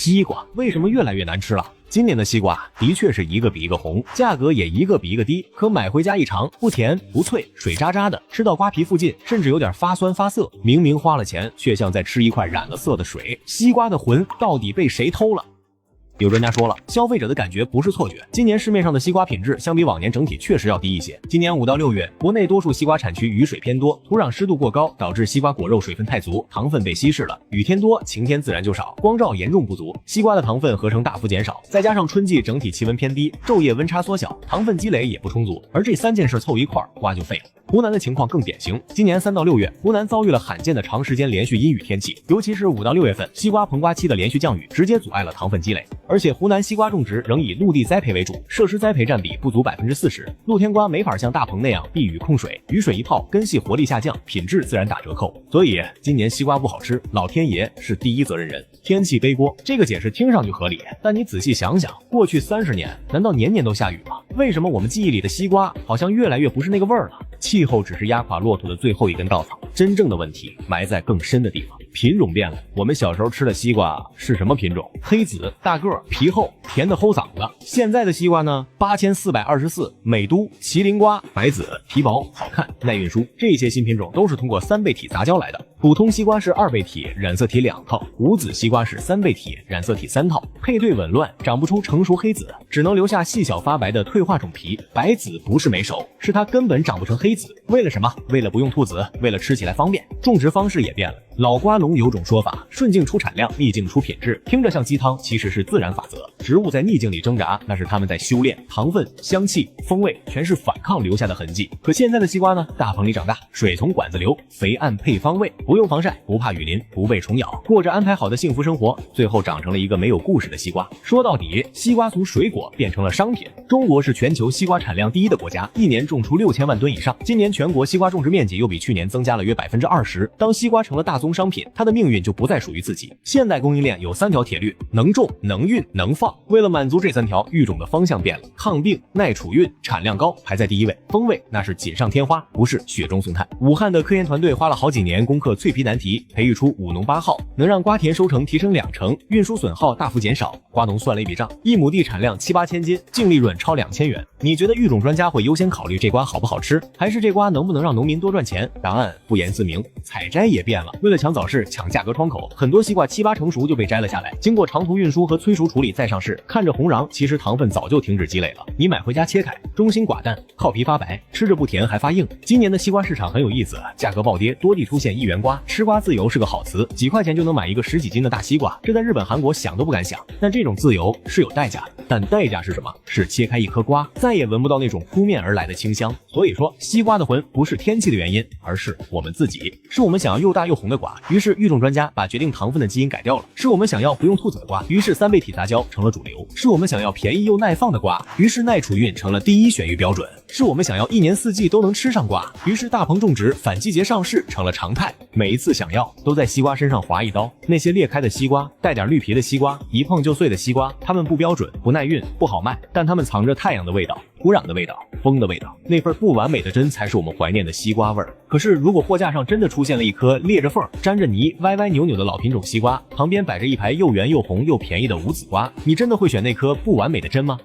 西瓜为什么越来越难吃了？今年的西瓜的确是一个比一个红，价格也一个比一个低，可买回家一尝，不甜不脆，水渣渣的，吃到瓜皮附近甚至有点发酸发涩。明明花了钱，却像在吃一块染了色的水。西瓜的魂到底被谁偷了？有专家说了，消费者的感觉不是错觉。今年市面上的西瓜品质相比往年整体确实要低一些。今年5到6月，国内多数西瓜产区雨水偏多，土壤湿度过高，导致西瓜果肉水分太足，糖分被稀释了。雨天多，晴天自然就少，光照严重不足，西瓜的糖分合成大幅减少。再加上春季整体气温偏低，昼夜温差缩小，糖分积累也不充足。而这3件事凑一块，瓜就废了。湖南的情况更典型，今年3到6月，湖南遭遇了罕见的长时间连续阴雨天气，尤其是5到6月份，西瓜膨瓜期的连续降雨，直接阻碍了糖分积累。而且湖南西瓜种植仍以陆地栽培为主，设施栽培占比不足40%，露天瓜没法像大棚那样避雨控水，雨水一泡，根系活力下降，品质自然打折扣。所以今年西瓜不好吃，老天爷是第一责任人，天气背锅。这个解释听上去合理，但你仔细想想，过去30年，难道年年都下雨吗？为什么我们记忆里的西瓜好像越来越不是那个味儿了？气候只是压垮骆驼的最后一根稻草，真正的问题埋在更深的地方。品种变了，我们小时候吃的西瓜是什么品种？黑籽，大个儿，皮厚，甜的齁嗓子。现在的西瓜呢？8424，美都、麒麟瓜，白籽，皮薄，好看，耐运输。这些新品种都是通过3倍体杂交来的。普通西瓜是2倍体，染色体2套；无籽西瓜是3倍体，染色体3套。配对紊乱，长不出成熟黑籽，只能留下细小发白的退化种皮。白籽不是没熟，是它根本长不成黑籽。为了什么？为了不用吐籽，为了吃起来方便。种植方式也变了。老瓜农有种说法，顺境出产量，逆境出品质，听着像鸡汤，其实是自然法则。植物在逆境里挣扎，那是它们在修炼，糖分、香气、风味全是反抗留下的痕迹。可现在的西瓜呢？大棚里长大，水从管子流，肥暗配方位，不用防晒，不怕雨淋，不被虫咬，过着安排好的幸福生活，最后长成了一个没有故事的西瓜。说到底，西瓜从水果变成了商品。中国是全球西瓜产量第1的国家，一年种出6000万吨以上。今年全国西瓜种植面积又比去年增加了约20%。当西瓜成了大宗商品，它的命运就不再属于自己。现代供应链有3条铁律：能种、能运、能放。为了满足这3条，育种的方向变了，抗病、耐储运、产量高排在第1位。风味那是锦上添花，不是雪中送炭。武汉的科研团队花了好几年攻克脆皮难题，培育出5农8号，能让瓜田收成提升2成，运输损耗大幅减少。瓜农算了一笔账，1亩地产量7、8千斤，净利润超2000元。你觉得育种专家会优先考虑这瓜好不好吃，还是这瓜能不能让农民多赚钱？答案不言自明。采摘也变了，为了抢早市、抢价格窗口，很多西瓜7、8成熟就被摘了下来，经过长途运输和催熟处理再上市。看着红瓤，其实糖分早就停止积累了。你买回家切开，中心寡淡，靠皮发白，吃着不甜还发硬。今年的西瓜市场很有意思，价格暴跌，多地出现1元瓜，吃瓜自由是个好词，几块钱就能买一个10几斤的大西瓜，这在日本、韩国想都不敢想。但这种自由是有代价的，但代价是什么？是切开一颗瓜，再也闻不到那种扑面而来的清香。所以说，西瓜的魂不是天气的原因，而是我们自己。是我们想要又大又红的瓜，于是育种专家把决定糖分的基因改掉了；是我们想要不用吐籽的瓜，于是3倍体杂交成了主流；是我们想要便宜又耐放的瓜，于是耐储运成了第1选育标准；是我们想要1年4季都能吃上瓜，于是大棚种植反季节上市成了常态。每一次想要，都在西瓜身上划一刀。那些裂开的西瓜，带点绿皮的西瓜，一碰就碎的西瓜，它们不标准、不耐运、不好卖，但它们藏着太阳的味道、土壤的味道、风的味道，那份不完美的真才是我们怀念的西瓜味儿。可是如果货架上真的出现了一颗裂着缝、沾着泥、歪歪扭扭的老品种西瓜，旁边摆着一排又圆又红又便宜的无籽瓜，你真的会选那颗不完美的真吗？